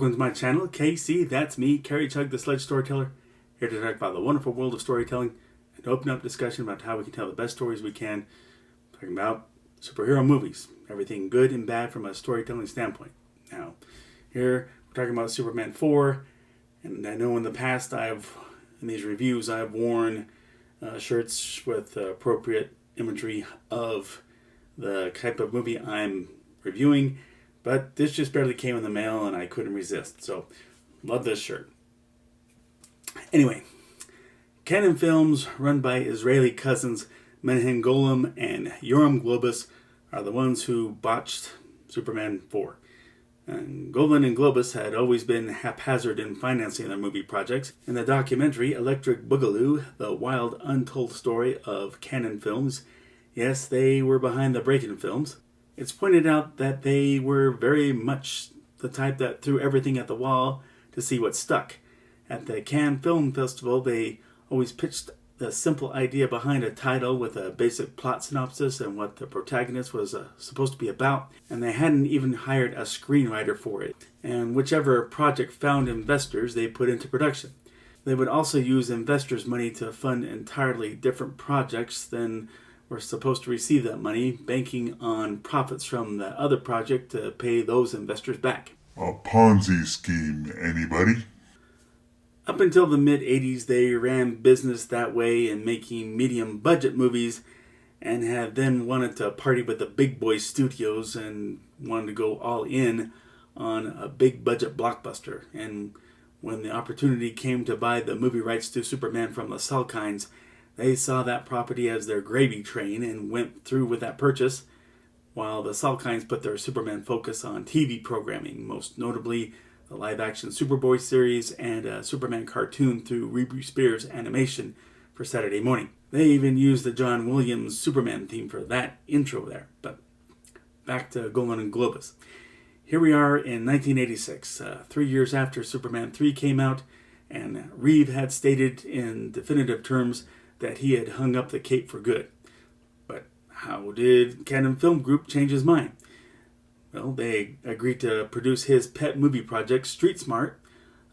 Welcome to my channel, KC, that's me, Carrie Chug the Sledge Storyteller, here to talk about the wonderful world of storytelling and open up discussion about how we can tell the best stories we can, talking about superhero movies, everything good and bad from a storytelling standpoint. Now, here we're talking about Superman 4, and I know in the past in these reviews, I've worn shirts with appropriate imagery of the type of movie I'm reviewing, but this just barely came in the mail and I couldn't resist. So, love this shirt. Anyway, Canon Films, run by Israeli cousins Menachem Golem and Yoram Globus, are the ones who botched Superman 4. And Golan and Globus had always been haphazard in financing their movie projects. In the documentary Electric Boogaloo, the wild untold story of Canon Films, yes, they were behind the Breakin' films. It's pointed out that they were very much the type that threw everything at the wall to see what stuck. At the Cannes Film Festival, they always pitched the simple idea behind a title with a basic plot synopsis and what the protagonist was supposed to be about, and they hadn't even hired a screenwriter for it. And whichever project found investors, they put into production. They would also use investors' money to fund entirely different projects than were supposed to receive that money, banking on profits from the other project to pay those investors back. A Ponzi scheme, anybody? Up until the mid-'80s, they ran business that way in making medium-budget movies and had then wanted to party with the big boy studios and wanted to go all in on a big-budget blockbuster. And when the opportunity came to buy the movie rights to Superman from the Salkinds, they saw that property as their gravy train and went through with that purchase, while the Salkinds put their Superman focus on TV programming, most notably the live-action Superboy series and a Superman cartoon through Ruby Spears Animation for Saturday morning. They even used the John Williams Superman theme for that intro there. But back to Golan and Globus. Here we are in 1986, 3 years after Superman 3 came out, and Reeve had stated in definitive terms that he had hung up the cape for good. But how did Canon Film Group change his mind? Well, they agreed to produce his pet movie project, Street Smart,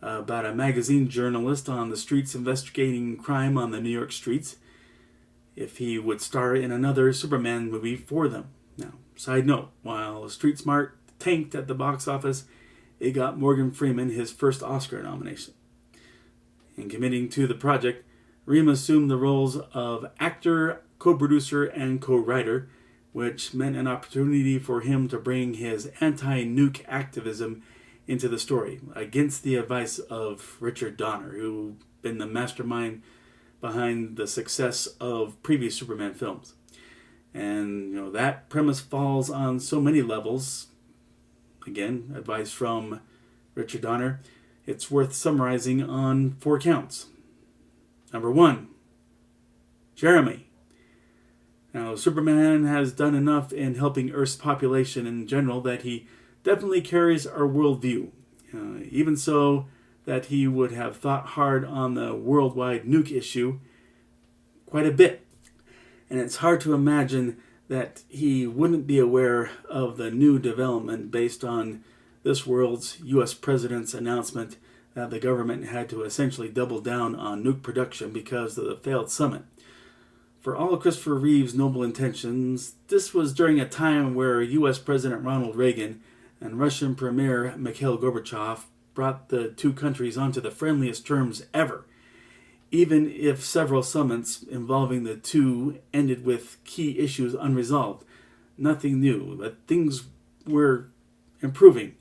about a magazine journalist on the streets investigating crime on the New York streets, if he would star in another Superman movie for them. Now, side note, while Street Smart tanked at the box office, it got Morgan Freeman his first Oscar nomination. In committing to the project, Reem assumed the roles of actor, co-producer, and co-writer, which meant an opportunity for him to bring his anti-nuke activism into the story, against the advice of Richard Donner, who'd been the mastermind behind the success of previous Superman films. And, that premise falls on so many levels. Again, advice from Richard Donner. It's worth summarizing on 4 counts. Number 1, Jeremy. Now, Superman has done enough in helping Earth's population in general that he definitely carries our worldview. Even so, that he would have thought hard on the worldwide nuke issue quite a bit. And it's hard to imagine that he wouldn't be aware of the new development based on this world's U.S. president's announcement that the government had to essentially double down on nuke production because of the failed summit. For all of Christopher Reeve's noble intentions, this was during a time where U.S. President Ronald Reagan and Russian Premier Mikhail Gorbachev brought the two countries onto the friendliest terms ever. Even if several summits involving the two ended with key issues unresolved, nothing new, but things were improving.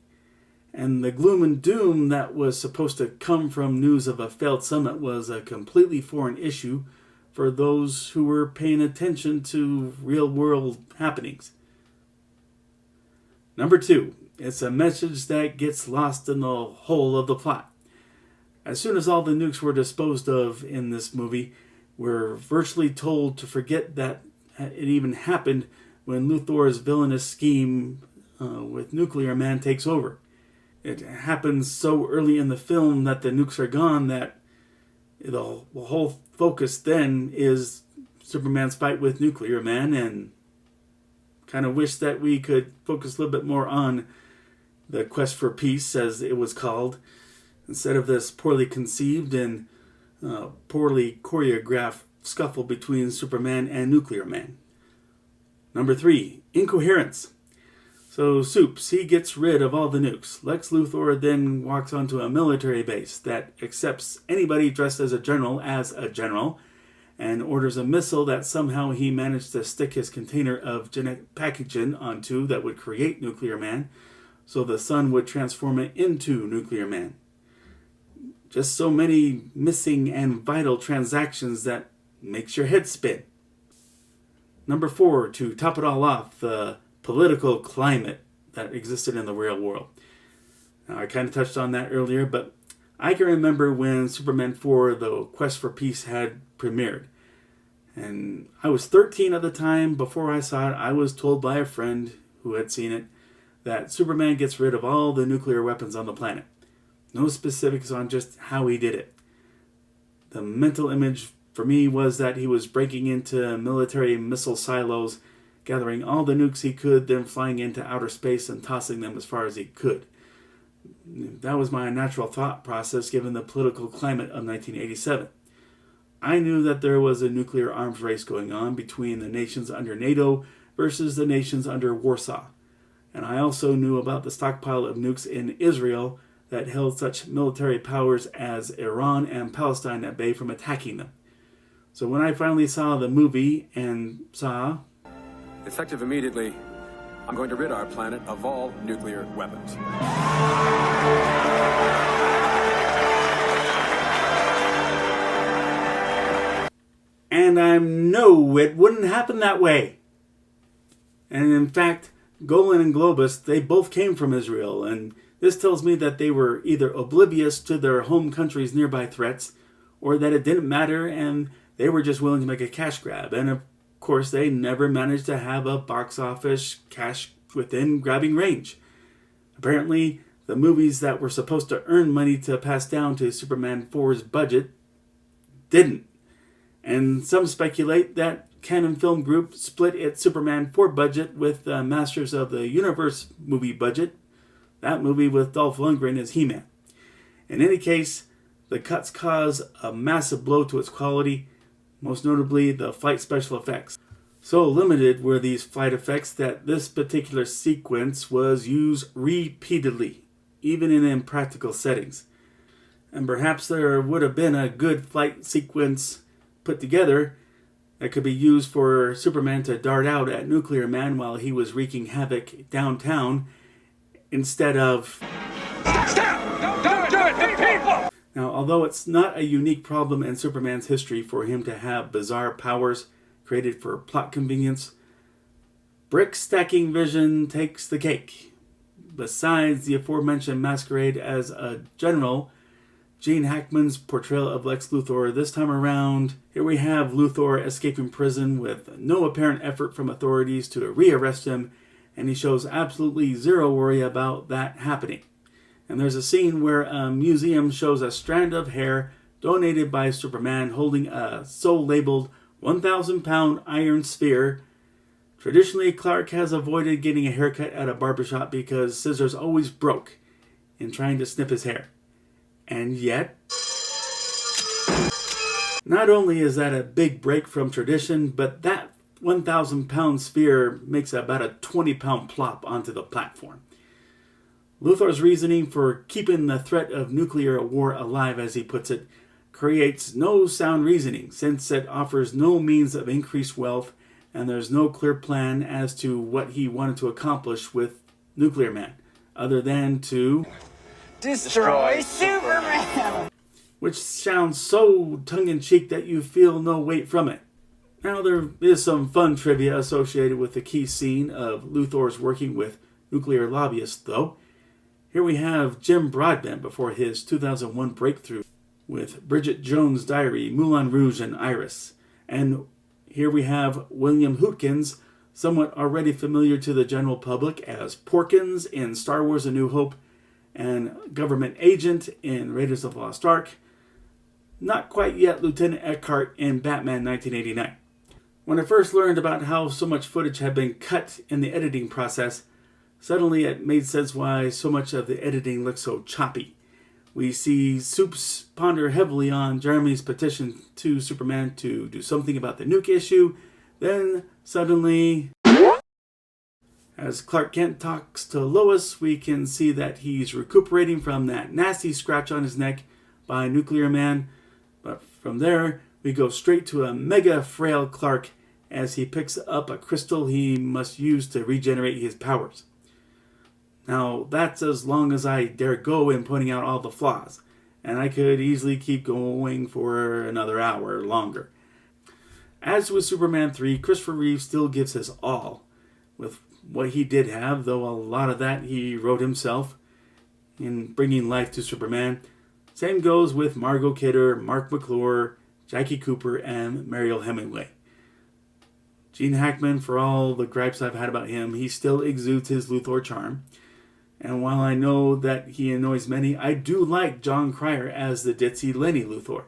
And the gloom and doom that was supposed to come from news of a failed summit was a completely foreign issue for those who were paying attention to real-world happenings. Number 2, it's a message that gets lost in the whole of the plot. As soon as all the nukes were disposed of in this movie, we're virtually told to forget that it even happened when Luthor's villainous scheme with Nuclear Man takes over. It happens so early in the film that the nukes are gone that the whole focus then is Superman's fight with Nuclear Man, and kind of wish that we could focus a little bit more on The Quest for Peace, as it was called, instead of this poorly conceived and poorly choreographed scuffle between Superman and Nuclear Man. Number 3, incoherence. So Supes, he gets rid of all the nukes. Lex Luthor then walks onto a military base that accepts anybody dressed as a general, and orders a missile that somehow he managed to stick his container of genetic packaging onto that would create Nuclear Man, so the sun would transform it into Nuclear Man. Just so many missing and vital transactions that makes your head spin. Number 4, to top it all off, the political climate that existed in the real world. Now, I kind of touched on that earlier, but I can remember when Superman 4, The Quest for Peace, had premiered. And I was 13 at the time. Before I saw it, I was told by a friend who had seen it that Superman gets rid of all the nuclear weapons on the planet. No specifics on just how he did it. The mental image for me was that he was breaking into military missile silos, gathering all the nukes he could, then flying into outer space and tossing them as far as he could. That was my natural thought process given the political climate of 1987. I knew that there was a nuclear arms race going on between the nations under NATO versus the nations under Warsaw. And I also knew about the stockpile of nukes in Israel that held such military powers as Iran and Palestine at bay from attacking them. So when I finally saw the movie and saw... Effective immediately, I'm going to rid our planet of all nuclear weapons. And I know it wouldn't happen that way. And in fact, Golan and Globus, they both came from Israel, and this tells me that they were either oblivious to their home country's nearby threats, or that it didn't matter and they were just willing to make a cash grab. And of course, they never managed to have a box office cash within grabbing range. Apparently, the movies that were supposed to earn money to pass down to Superman 4's budget didn't. And some speculate that Canon Film Group split its Superman 4 budget with the Masters of the Universe movie budget. That movie with Dolph Lundgren as He-Man. In any case, the cuts cause a massive blow to its quality, most notably the flight special effects. So limited were these flight effects that this particular sequence was used repeatedly, even in impractical settings. And perhaps there would have been a good flight sequence put together that could be used for Superman to dart out at Nuclear Man while he was wreaking havoc downtown, instead of... Stop! Don't do it! The people! Now, although it's not a unique problem in Superman's history for him to have bizarre powers created for plot convenience, brick stacking vision takes the cake. Besides the aforementioned masquerade as a general, Gene Hackman's portrayal of Lex Luthor this time around, here we have Luthor escaping prison with no apparent effort from authorities to rearrest him, and he shows absolutely zero worry about that happening. And there's a scene where a museum shows a strand of hair donated by Superman holding a so-labeled 1,000-pound iron sphere. Traditionally, Clark has avoided getting a haircut at a barbershop because scissors always broke in trying to snip his hair. And yet, not only is that a big break from tradition, but that 1,000-pound sphere makes about a 20-pound plop onto the platform. Luthor's reasoning for keeping the threat of nuclear war alive, as he puts it, creates no sound reasoning, since it offers no means of increased wealth, and there's no clear plan as to what he wanted to accomplish with Nuclear Man, other than to Destroy Superman! Which sounds so tongue-in-cheek that you feel no weight from it. Now, there is some fun trivia associated with the key scene of Luthor's working with nuclear lobbyists, though. Here we have Jim Broadbent before his 2001 breakthrough with Bridget Jones' Diary, Moulin Rouge, and Iris. And here we have William Hootkins, somewhat already familiar to the general public as Porkins in Star Wars A New Hope and government agent in Raiders of the Lost Ark. Not quite yet Lieutenant Eckhart in Batman 1989. When I first learned about how so much footage had been cut in the editing process, Suddenly it made sense why so much of the editing looked so choppy. We see Supes ponder heavily on Jeremy's petition to Superman to do something about the nuke issue. Then, suddenly, as Clark Kent talks to Lois, we can see that he's recuperating from that nasty scratch on his neck by Nuclear Man. But from there, we go straight to a mega frail Clark as he picks up a crystal he must use to regenerate his powers. Now, that's as long as I dare go in pointing out all the flaws, and I could easily keep going for another hour longer. As with Superman 3, Christopher Reeve still gives his all with what he did have, though a lot of that he wrote himself in bringing life to Superman. Same goes with Margot Kidder, Mark McClure, Jackie Cooper, and Mariel Hemingway. Gene Hackman, for all the gripes I've had about him, he still exudes his Luthor charm. And while I know that he annoys many, I do like John Cryer as the ditzy Lenny Luthor.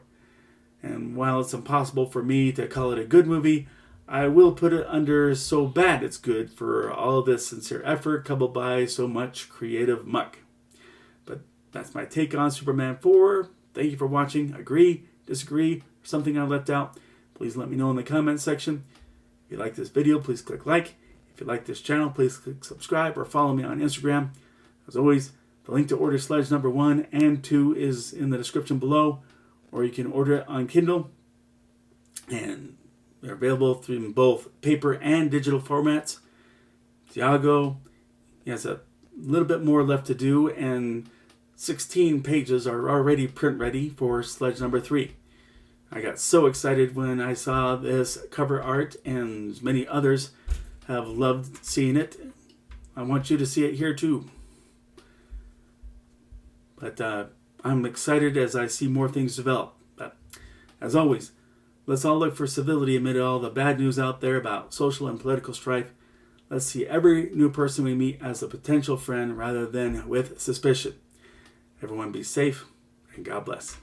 And while it's impossible for me to call it a good movie, I will put it under so bad it's good for all this sincere effort coupled by so much creative muck. But that's my take on Superman 4. Thank you for watching. Agree, disagree, or something I left out, please let me know in the comments section. If you like this video, please click like. If you like this channel, please click subscribe or follow me on Instagram. As always, the link to order Sledge number 1 and 2 is in the description below, or you can order it on Kindle. And they're available in both paper and digital formats. Tiago, he has a little bit more left to do, and 16 pages are already print ready for Sledge number 3. I got so excited when I saw this cover art, and many others have loved seeing it. I want you to see it here too. But I'm excited as I see more things develop. But as always, let's all look for civility amid all the bad news out there about social and political strife. Let's see every new person we meet as a potential friend rather than with suspicion. Everyone be safe, and God bless.